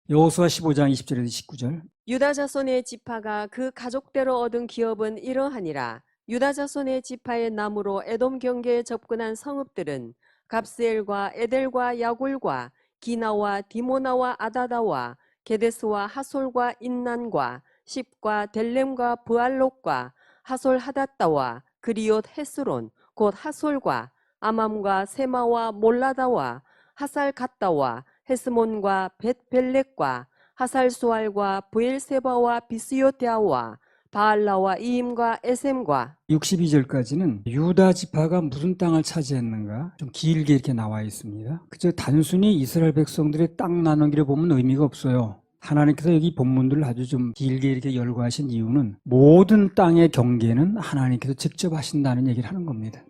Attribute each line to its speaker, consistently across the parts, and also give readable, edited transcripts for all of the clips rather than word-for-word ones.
Speaker 1: 여호수아 15장 20절에서 19절.
Speaker 2: 유다 자손의 지파가 그 가족대로 얻은 기업은 이러하니라. 유다 자손의 지파의 남으로 에돔 경계에 접근한 성읍들은 갑스엘과 에델과 야굴과 기나와 디모나와 아다다와 게데스와 하솔과 인난과 십과 델렘과 부알롯과 하솔 하닷다와 그리옷 헤스론 곧 하솔과 아맘과 세마와 몰라다와 하살 갓다와 헤스몬과 벳벨렉과 하살수알과 브엘세바와 비스요테아와 바알라와 이임과 에셈과
Speaker 1: 62절까지는 유다 지파가 무슨 땅을 차지했는가 좀 길게 이렇게 나와 있습니다. 그저 단순히 이스라엘 백성들의 땅 나누기를 보면 의미가 없어요. 하나님께서 여기 본문들을 아주 좀 길게 이렇게 열거하신 이유는 모든 땅의 경계는 하나님께서 직접 하신다는 얘기를 하는 겁니다.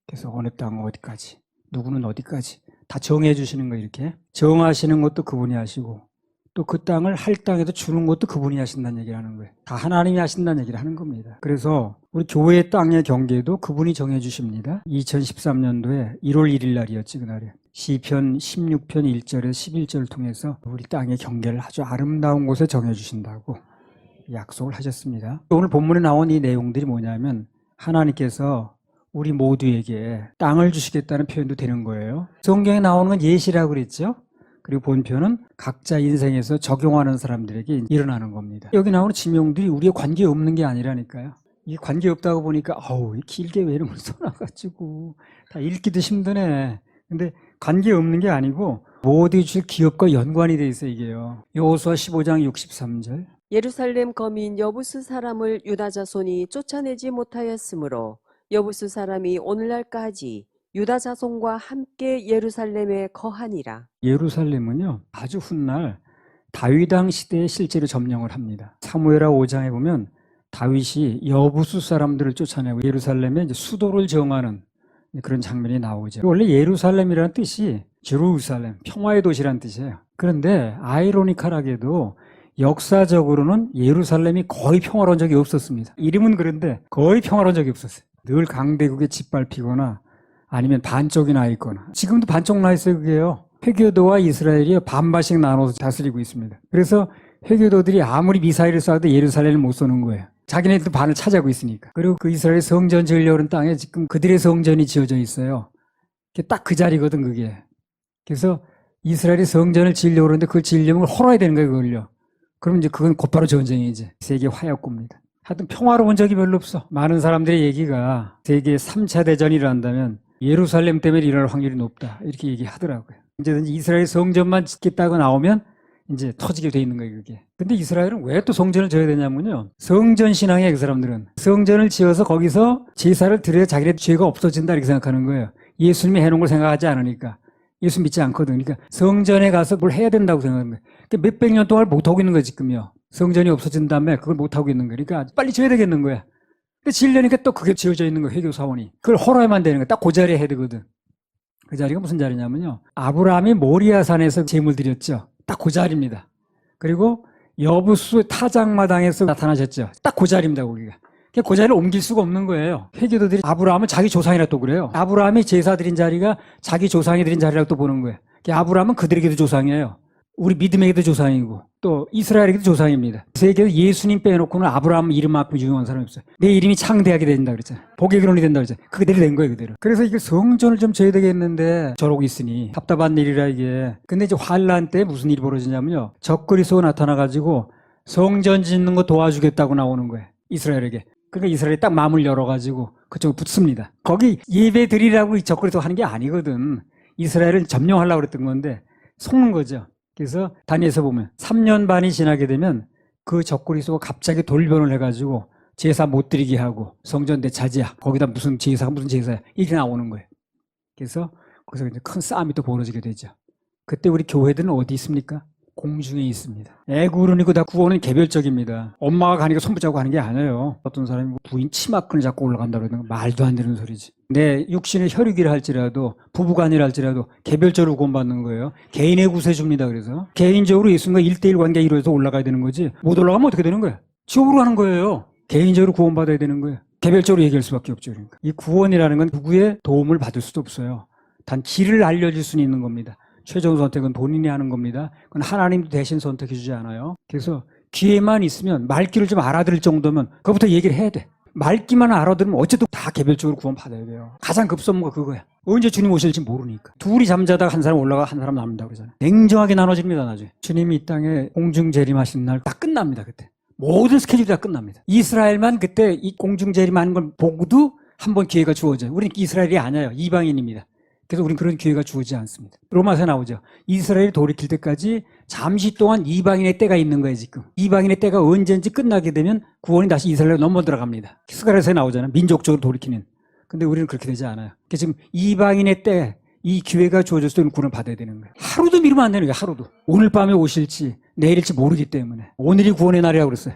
Speaker 1: 그래서 어느 땅 어디까지, 누구는 어디까지 다 정해 주시는 거 이렇게 정하시는 것도 그분이 하시고 또 그 땅을 할 땅에도 주는 것도 그분이 하신다는 얘기를 하는 거예요. 다 하나님이 하신다는 얘기를 하는 겁니다. 그래서 우리 교회 땅의 경계도 그분이 정해 주십니다. 2013년도에 1월 1일 날이었지 그날에. 시편 16편 1절에서 11절을 통해서 우리 땅의 경계를 아주 아름다운 곳에 정해 주신다고 약속을 하셨습니다. 오늘 본문에 나온 이 내용들이 뭐냐면 하나님께서 우리 모두에게 땅을 주시겠다는 표현도 되는 거예요. 성경에 나오는 건 예시라고 그랬죠. 그리고 본표는 각자 인생에서 적용하는 사람들에게 일어나는 겁니다. 여기 나오는 지명들이 우리에 관계없는 게 아니라니까요. 이게 관계없다고 보니까 길게 왜 이름을 써놔가지고 다 읽기도 힘드네. 근데 관계없는 게 아니고 모두 주실 기업과 연관이 돼 있어요. 이게요. 여호수아 15장 63절.
Speaker 2: 예루살렘 거민 여부스 사람을 유다 자손이 쫓아내지 못하였으므로 여부스 사람이 오늘날까지 유다 자손과 함께 예루살렘에 거하니라.
Speaker 1: 예루살렘은요 아주 훗날 다윗 왕 시대에 실제로 점령을 합니다. 사무엘하 5장에 보면 다윗이 여부수 사람들을 쫓아내고 예루살렘에 이제 수도를 정하는 그런 장면이 나오죠. 원래 예루살렘이라는 뜻이 제루살렘, 평화의 도시라는 뜻이에요. 그런데 아이러니컬하게도 역사적으로는 예루살렘이 거의 평화로운 적이 없었습니다. 이름은 그런데 거의 평화로운 적이 없었어요. 늘 강대국에 짓밟히거나 아니면 반쪽이 나 있거나. 지금도 반쪽 나 있어요. 그게요. 회교도와 이스라엘이 반반씩 나눠서 다스리고 있습니다. 그래서 회교도들이 아무리 미사일을 쏴도 예루살렘을 못 쏘는 거예요. 자기네들도 반을 차지하고 있으니까. 그리고 그 이스라엘 성전 지으려고 하는 땅에 지금 그들의 성전이 지어져 있어요. 딱 그 자리거든 그게. 그래서 이스라엘이 성전을 지으려고 하는데 그걸 지으려면 헐어야 되는 거예요. 그걸요. 그럼 이제 그건 곧바로 전쟁이지. 세계 화약고입니다. 하여튼 평화로운 적이 별로 없어. 많은 사람들의 얘기가 세계 3차 대전이 일어난다면 예루살렘 때문에 일어날 확률이 높다. 이렇게 얘기하더라고요. 이제든지 이스라엘 성전만 짓겠다고 나오면 이제 터지게 돼 있는 거예요, 그게. 근데 이스라엘은 왜 또 성전을 지어야 되냐면요. 성전 신앙이에요, 그 사람들은. 성전을 지어서 거기서 제사를 드려야 자기네 죄가 없어진다 이렇게 생각하는 거예요. 예수님이 해놓은 걸 생각하지 않으니까. 예수 믿지 않거든. 그러니까 성전에 가서 뭘 해야 된다고 생각하는 거예요. 그러니까 몇백 년 동안 못하고 있는 거예요, 지금요. 성전이 없어진 다음에 그걸 못하고 있는 거예요. 그러니까 빨리 지어야 되겠는 거야. 근데 지으려니까 또 그게 지어져 있는 거예요, 회교사원이. 그걸 헐어야만 되는 거야. 딱 그 자리에 해야 되거든. 그 자리가 무슨 자리냐면요. 아브라함이 모리아산에서 제물 드렸죠. 딱 그 자리입니다. 그리고 여부수 타작마당에서 나타나셨죠. 딱 그 자리입니다, 거기가. 그 자리를 옮길 수가 없는 거예요. 회교도들이 아브라함을 자기 조상이라 또 그래요. 아브라함이 제사 드린 자리가 자기 조상이 드린 자리라고 또 보는 거예요. 아브라함은 그들에게도 조상이에요. 우리 믿음에게도 조상이고 또 이스라엘에게도 조상입니다. 세계에서 예수님 빼놓고는 아브라함 이름만큼 유명한 사람이 없어요. 내 이름이 창대하게 된다 그랬잖아요. 복의 근원이 된다 그랬잖아요. 그대로 된 거예요, 그대로. 그래서 이게 성전을 좀 지어야 되겠는데 저러고 있으니 답답한 일이라 이게. 근데 이제 환란 때 무슨 일이 벌어지냐면요. 적그리스도가 나타나가지고 성전 짓는 거 도와주겠다고 나오는 거예요, 이스라엘에게. 그러니까 이스라엘이 딱 마음을 열어가지고 그쪽에 붙습니다. 거기 예배 드리라고 적그리스도가 하는 게 아니거든. 이스라엘을 점령하려고 그랬던 건데 속는 거죠. 그래서 다니엘서 보면 3년 반이 지나게 되면 그 적그리스도가 갑자기 돌변을 해가지고 제사 못 드리게 하고 성전 대차지야. 거기다 무슨 제사야 이렇게 나오는 거예요. 그래서 거기서 이제 큰 싸움이 또 벌어지게 되죠. 그때 우리 교회들은 어디 있습니까? 공중에 있습니다. 애구른이고 다 구원은 개별적입니다. 엄마가 가니까 손붙잡고 하는 게 아니에요. 어떤 사람이 부인 치마끈을 잡고 올라간다고 그러는 거 말도 안 되는 소리지. 내 육신의 혈육이라 할지라도 부부간이라 할지라도 개별적으로 구원받는 거예요. 개인의 구세주입니다. 그래서 개인적으로 예수님과 1대1 관계가 이루어져서 올라가야 되는 거지. 못 올라가면 어떻게 되는 거야? 지옥으로 가는 거예요. 개인적으로 구원받아야 되는 거예요. 개별적으로 얘기할 수밖에 없죠. 그러니까. 이 구원이라는 건 누구의 도움을 받을 수도 없어요. 단 길을 알려줄 수는 있는 겁니다. 최종 선택은 본인이 하는 겁니다. 그건 하나님도 대신 선택해 주지 않아요. 그래서 기회만 있으면 말귀를 좀 알아들을 정도면 그것부터 얘기를 해야 돼. 말귀만 알아들으면 어쨌든 다 개별적으로 구원 받아야 돼요. 가장 급선무가 그거야. 언제 주님 오실지 모르니까. 둘이 잠자다가 한 사람 올라가 한 사람 남는다 그러잖아요. 냉정하게 나눠집니다. 나중에. 주님이 이 땅에 공중 재림하신 날 딱 끝납니다. 그때. 모든 스케줄이 다 끝납니다. 이스라엘만 그때 이 공중 재림하는 걸 보고도 한 번 기회가 주어져요. 우리는 이스라엘이 아니에요. 이방인입니다. 그래서 우리는 그런 기회가 주어지지 않습니다. 로마서에 나오죠. 이스라엘이 돌이킬 때까지 잠시 동안 이방인의 때가 있는 거예요, 지금. 이방인의 때가 언제인지 끝나게 되면 구원이 다시 이스라엘로 넘어 들어갑니다. 스가랴서에 나오잖아요. 민족적으로 돌이키는. 근데 우리는 그렇게 되지 않아요. 그래서 지금 이방인의 때 이 기회가 주어졌을 때는 구원을 받아야 되는 거예요. 하루도 미루면 안 되는 거예요, 하루도. 오늘 밤에 오실지 내일일지 모르기 때문에. 오늘이 구원의 날이라고 그랬어요.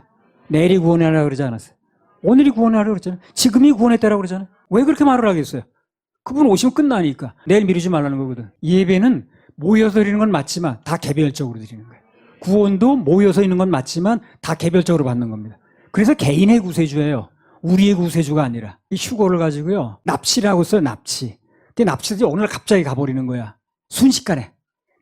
Speaker 1: 내일이 구원의 날이라고 그러지 않았어요. 오늘이 구원의 날이라고 그랬잖아요. 지금이 구원의 때라고 그러잖아요. 왜 그렇게 말을 하겠어요? 그분 오시면 끝나니까. 내일 미루지 말라는 거거든. 예배는 모여서 드리는 건 맞지만 다 개별적으로 드리는 거예요. 구원도 모여서 있는 건 맞지만 다 개별적으로 받는 겁니다. 그래서 개인의 구세주예요. 우리의 구세주가 아니라. 이 휴거를 가지고요. 납치라고 써요, 납치. 그 납치들이 오늘 갑자기 가버리는 거야. 순식간에.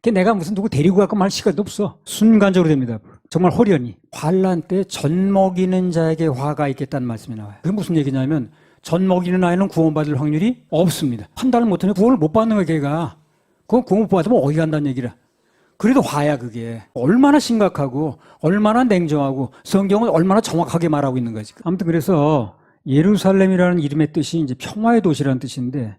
Speaker 1: 그 내가 무슨 누구 데리고 갈까 말 시간도 없어. 순간적으로 됩니다. 정말 호련히. 환난 때 젖 먹이는 자에게 화가 있겠다는 말씀이 나와요. 그게 무슨 얘기냐면 젖 먹이는 아이는 구원받을 확률이 없습니다. 판단을 못하면 구원을 못 받는 거야, 걔가. 그건 구원 못 받으면 어디 간다는 얘기라. 그래도 화야, 그게. 얼마나 심각하고, 얼마나 냉정하고, 성경은 얼마나 정확하게 말하고 있는 거지. 아무튼 그래서 예루살렘이라는 이름의 뜻이 이제 평화의 도시라는 뜻인데,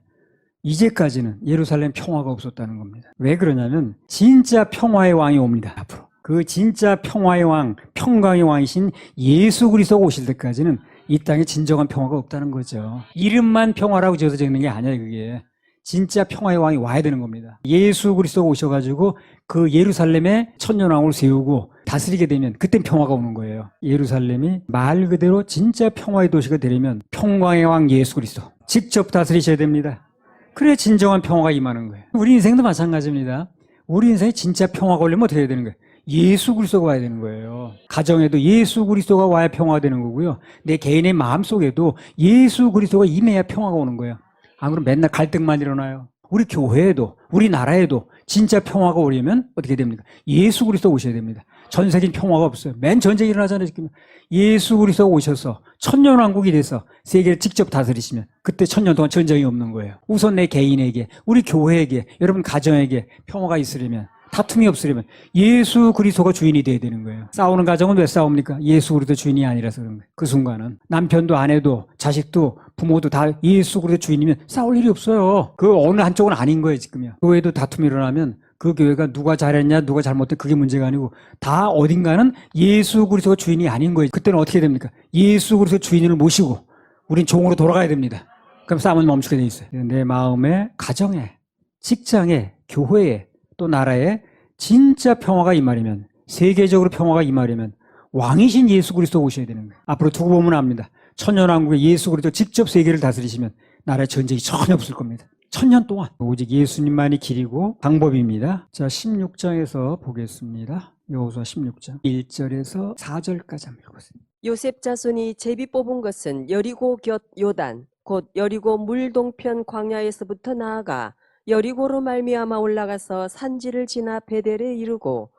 Speaker 1: 이제까지는 예루살렘 평화가 없었다는 겁니다. 왜 그러냐면, 진짜 평화의 왕이 옵니다, 앞으로. 그 진짜 평화의 왕, 평강의 왕이신 예수 그리스도가 오실 때까지는 이 땅에 진정한 평화가 없다는 거죠. 이름만 평화라고 지어서 적는 게 아니에요, 그게. 진짜 평화의 왕이 와야 되는 겁니다. 예수 그리스도가 오셔가지고 그 예루살렘에 천년왕을 세우고 다스리게 되면 그땐 평화가 오는 거예요. 예루살렘이 말 그대로 진짜 평화의 도시가 되려면 평강의 왕 예수 그리스도 직접 다스리셔야 됩니다. 그래야 진정한 평화가 임하는 거예요. 우리 인생도 마찬가지입니다. 우리 인생에 진짜 평화가 오려면 어떻게 해야 되는 거예요? 예수 그리스도가 와야 되는 거예요. 가정에도 예수 그리스도가 와야 평화가 되는 거고요. 내 개인의 마음속에도 예수 그리스도가 임해야 평화가 오는 거예요. 안 그러면 맨날 갈등만 일어나요. 우리 교회에도 우리 나라에도 진짜 평화가 오려면 어떻게 됩니까? 예수 그리스도 오셔야 됩니다. 전 세계는 평화가 없어요. 맨 전쟁이 일어나잖아요. 지금. 예수 그리스도가 오셔서 천년왕국이 돼서 세계를 직접 다스리시면 그때 천년 동안 전쟁이 없는 거예요. 우선 내 개인에게, 우리 교회에게, 여러분 가정에게 평화가 있으려면, 다툼이 없으려면 예수 그리스도가 주인이 돼야 되는 거예요. 싸우는 가정은 왜 싸웁니까? 예수 그리스도 주인이 아니라서 그런 거예요. 그 순간은 남편도 아내도 자식도 부모도 다 예수 그리스도 주인이면 싸울 일이 없어요. 그 어느 한쪽은 아닌 거예요, 지금요. 교회도 다툼이 일어나면 그 교회가 누가 잘했냐 누가 잘못했냐 그게 문제가 아니고 다 어딘가는 예수 그리스도가 주인이 아닌 거예요. 그때는 어떻게 됩니까? 예수 그리스도 주인을 모시고 우린 종으로 돌아가야 됩니다. 그럼 싸움은 멈추게 돼 있어요. 내 마음에, 가정에, 직장에, 교회에 또 나라에 진짜 평화가 임하려면, 세계적으로 평화가 임하려면 왕이신 예수 그리스도 오셔야 되는 거예요. 앞으로 두고 보면 압니다. 천년왕국에 예수 그리스도 직접 세계를 다스리시면 나라에 전쟁이 전혀 없을 겁니다. 천년 동안 오직 예수님만이 길이고 방법입니다. 자, 16장에서 보겠습니다. 여호수아 16장 1절에서 4절까지 한번 읽어보세요.
Speaker 2: 요셉 자손이 제비 뽑은 것은 여리고 곁 요단 곧 여리고 물 동편 광야에서부터 나아가 여리고로 말미암아 올라가서 산지를 지나 베델에 이르고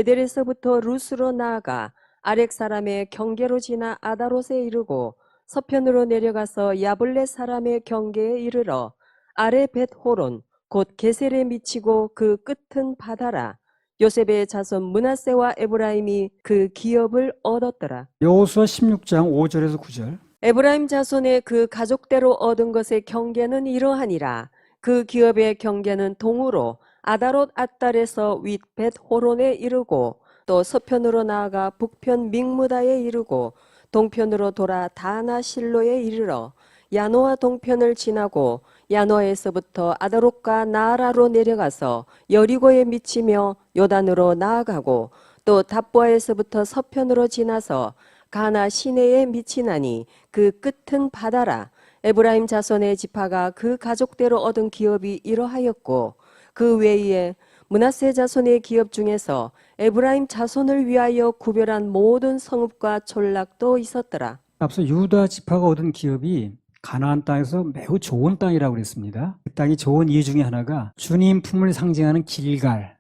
Speaker 2: 베델에서부터 루스로 나아가 아렉 사람의 경계로 지나 아다롯에 이르고 서편으로 내려가서 야블렛 사람의 경계에 이르러 아래 벳호론 곧 게셀에 미치고 그 끝은 바다라. 요셉의 자손 므낫세와 에브라임이 그 기업을 얻었더라.
Speaker 1: 여호수아 16장 5절에서 9절.
Speaker 2: 에브라임 자손의 그 가족대로 얻은 것의 경계는 이러하니라. 그 기업의 경계는 동으로 아다롯 앗달에서 윗 벳호론에 이르고 또 서편으로 나아가 북편 믹무다에 이르고 동편으로 돌아 다나 실로에 이르러 야노아 동편을 지나고 야노아에서부터 아다롯과 나아라로 내려가서 여리고에 미치며 요단으로 나아가고 또 답보아에서부터 서편으로 지나서 가나 시내에 미치나니 그 끝은 바다라. 에브라임 자손의 지파가 그 가족대로 얻은 기업이 이러하였고 그 외에 므낫세 자손의 기업 중에서 에브라임 자손을 위하여 구별한 모든 성읍과 촌락도 있었더라.
Speaker 1: 앞서 유다 지파가 얻은 기업이 가나안 땅에서 매우 좋은 땅이라고 그랬습니다. 그 땅이 좋은 이유 중에 하나가 주님 품을 상징하는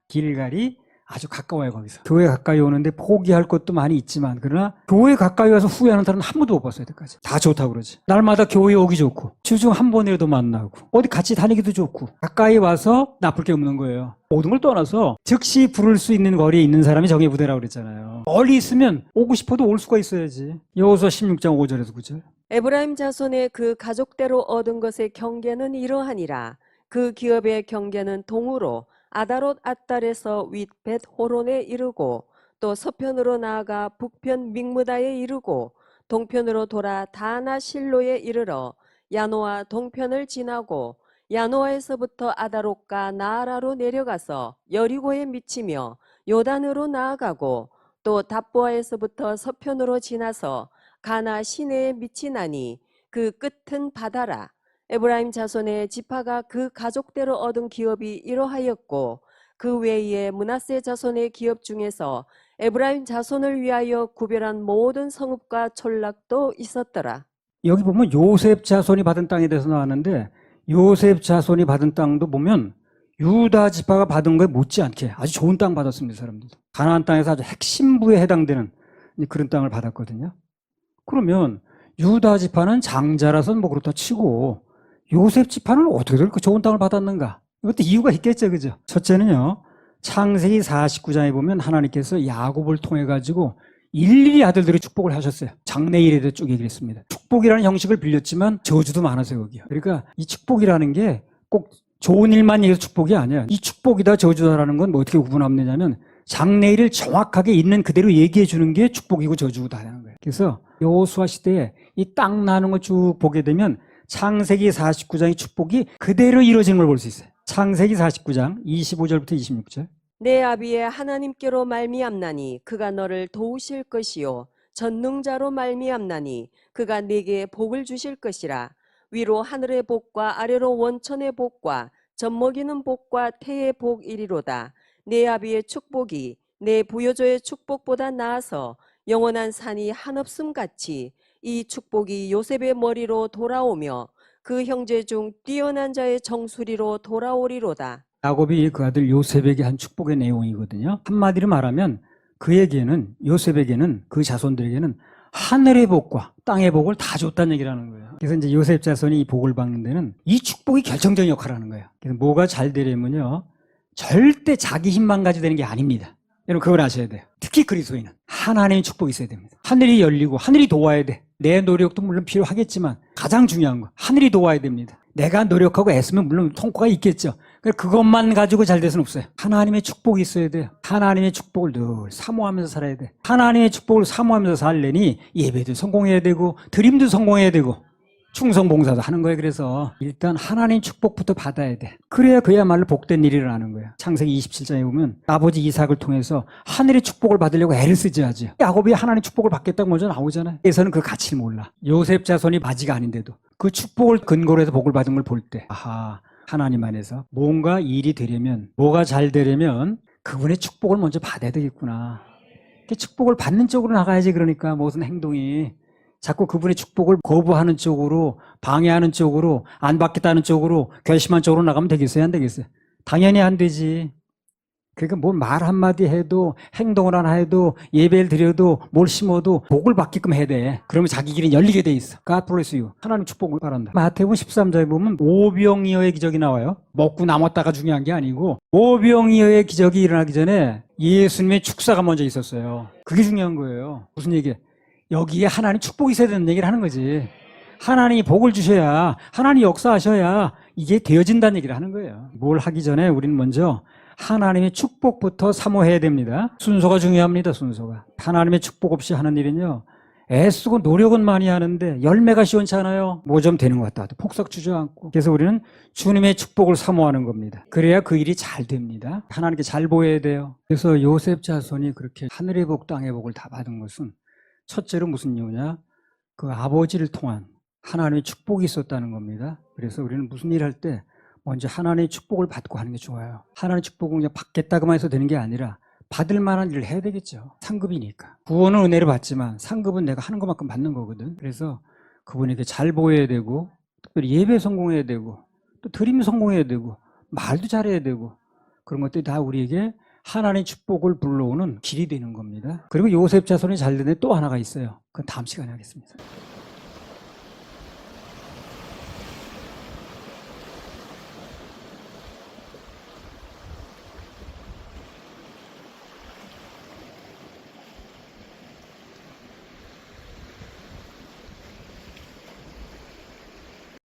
Speaker 1: 길갈이 아주 가까워요. 거기서 교회 가까이 오는데 포기할 것도 많이 있지만, 그러나 교회 가까이 와서 후회하는 사람은 한 번도 못 봤어요. 여태까지 다 좋다고 그러지. 날마다 교회 오기 좋고 주중 한 번이라도 만나고 어디 같이 다니기도 좋고 가까이 와서 나쁠 게 없는 거예요. 모든 걸 떠나서 즉시 부를 수 있는 거리에 있는 사람이 정의 부대라고 그랬잖아요. 멀리 있으면 오고 싶어도 올 수가 있어야지. 여호수아 16장 5절에서 9절.
Speaker 2: 에브라임 자손의 그 가족대로 얻은 것의 경계는 이러하니라. 그 기업의 경계는 동으로 아다롯 앗달에서 윗벳 호론에 이르고, 또 서편으로 나아가 북편 믹무다에 이르고, 동편으로 돌아 다나 실로에 이르러 야노아 동편을 지나고, 야노아에서부터 아다롯과 나아라로 내려가서 여리고에 미치며 요단으로 나아가고, 또 답보아에서부터 서편으로 지나서 가나 시내에 미치나니 그 끝은 바다라. 에브라임 자손의 지파가 그 가족대로 얻은 기업이 이러하였고, 그 외에 므낫세 자손의 기업 중에서 에브라임 자손을 위하여 구별한 모든 성읍과 촌락도 있었더라.
Speaker 1: 여기 보면 요셉 자손이 받은 땅에 대해서 나왔는데, 요셉 자손이 받은 땅도 보면 유다 지파가 받은 거에 못지않게 아주 좋은 땅 받았습니다. 사람들도 가나안 땅에서 아주 핵심부에 해당되는 그런 땅을 받았거든요. 그러면 유다 지파는 장자라서 뭐 그렇다 치고 요셉 지파는 어떻게 그렇게 좋은 땅을 받았는가? 이것도 이유가 있겠죠, 그죠? 첫째는요, 창세기 49장에 보면 하나님께서 야곱을 통해 가지고 일일이 아들들의 축복을 하셨어요. 장래일에도 쭉 얘기를 했습니다. 축복이라는 형식을 빌렸지만 저주도 많았어요, 여기요. 그러니까 이 축복이라는 게 꼭 좋은 일만 얘기해서 축복이 아니야. 이 축복이다 저주다라는 건 뭐 어떻게 구분하면 되냐면 장래일을 정확하게 있는 그대로 얘기해 주는 게 축복이고 저주다라는 거예요. 그래서 여호수아 시대에 이 땅 나는 거 쭉 보게 되면 창세기 49장의 축복이 그대로 이루어지는 걸 볼 수 있어요. 창세기 49장 25절부터 26절.
Speaker 2: 내 아비의 하나님께로 말미암나니 그가 너를 도우실 것이요 전능자로 말미암나니 그가 네게 복을 주실 것이라. 위로 하늘의 복과 아래로 원천의 복과 젖먹이는 복과 태의 복 이리로다. 내 아비의 축복이 내 부여조의 축복보다 나아서 영원한 산이 한없음 같이 이 축복이 요셉의 머리로 돌아오며 그 형제 중 뛰어난 자의 정수리로 돌아오리로다.
Speaker 1: 야곱이 그 아들 요셉에게 한 축복의 내용이거든요. 한마디로 말하면 그에게는, 요셉에게는, 그 자손들에게는 하늘의 복과 땅의 복을 다 줬다는 얘기를 하는 거예요. 그래서 이제 요셉 자손이 이 복을 받는 데는 이 축복이 결정적인 역할을 하는 거예요. 그래서 뭐가 잘 되려면요, 절대 자기 힘만 가지고 되는 게 아닙니다. 여러분 그걸 아셔야 돼요. 특히 그리스도인은 하나님의 축복이 있어야 됩니다. 하늘이 열리고 하늘이 도와야 돼. 내 노력도 물론 필요하겠지만 가장 중요한 거 하늘이 도와야 됩니다. 내가 노력하고 애쓰면 물론 성과가 있겠죠. 그것만 가지고 잘 될 수는 없어요. 하나님의 축복이 있어야 돼요. 하나님의 축복을 늘 사모하면서 살아야 돼. 하나님의 축복을 사모하면서 살려니 예배도 성공해야 되고 드림도 성공해야 되고 충성봉사도 하는 거예요. 그래서 일단 하나님 축복부터 받아야 돼. 그래야 그야말로 복된 일이 일어나는 거예요. 창세기 27장에 보면 아버지 이삭을 통해서 하늘의 축복을 받으려고 애를 쓰지 하죠. 야곱이 하나님 축복을 받겠다고 먼저 나오잖아요. 그래서는 그 가치를 몰라. 요셉 자손이 바지가 아닌데도 그 축복을 근거로 해서 복을 받은 걸 볼 때, 아하, 하나님 안에서 뭔가 일이 되려면, 뭐가 잘 되려면 그분의 축복을 먼저 받아야 되겠구나. 축복을 받는 쪽으로 나가야지. 그러니까 무슨 행동이 자꾸 그분의 축복을 거부하는 쪽으로, 방해하는 쪽으로, 안 받겠다는 쪽으로, 결심한 쪽으로 나가면 되겠어요? 안 되겠어요? 당연히 안 되지. 그러니까 뭘 말 한마디 해도, 행동을 하나 해도, 예배를 드려도, 뭘 심어도 복을 받게끔 해야 돼. 그러면 자기 길이 열리게 돼 있어. God bless you. 하나님 축복을 바란다. 마태복음 13장에 보면 오병이어의 기적이 나와요. 먹고 남았다가 중요한 게 아니고 오병이어의 기적이 일어나기 전에 예수님의 축사가 먼저 있었어요. 그게 중요한 거예요. 무슨 얘기야? 여기에 하나님 축복이 있어야 되는 얘기를 하는 거지. 하나님이 복을 주셔야, 하나님이 역사하셔야 이게 되어진다는 얘기를 하는 거예요. 뭘 하기 전에 우리는 먼저 하나님의 축복부터 사모해야 됩니다. 순서가 중요합니다. 순서가. 하나님의 축복 없이 하는 일은요, 애쓰고 노력은 많이 하는데 열매가 시원치 않아요. 뭐 좀 되는 것 같다. 폭삭 주저앉고. 그래서 우리는 주님의 축복을 사모하는 겁니다. 그래야 그 일이 잘 됩니다. 하나님께 잘 보여야 돼요. 그래서 요셉 자손이 그렇게 하늘의 복, 땅의 복을 다 받은 것은 첫째로 무슨 이유냐? 그 아버지를 통한 하나님의 축복이 있었다는 겁니다. 그래서 우리는 무슨 일 할 때 먼저 하나님의 축복을 받고 하는 게 좋아요. 하나님의 축복을 그냥 받겠다고만 해서 되는 게 아니라 받을 만한 일을 해야 되겠죠. 상급이니까. 구원은 은혜를 받지만 상급은 내가 하는 것만큼 받는 거거든. 그래서 그분에게 잘 보여야 되고, 특별히 예배 성공해야 되고, 또 드림 성공해야 되고, 말도 잘해야 되고, 그런 것들이 다 우리에게 하나님의 축복을 불러오는 길이 되는 겁니다. 그리고 요셉 자손이 잘 되는 또 하나가 있어요. 그건 다음 시간에 하겠습니다.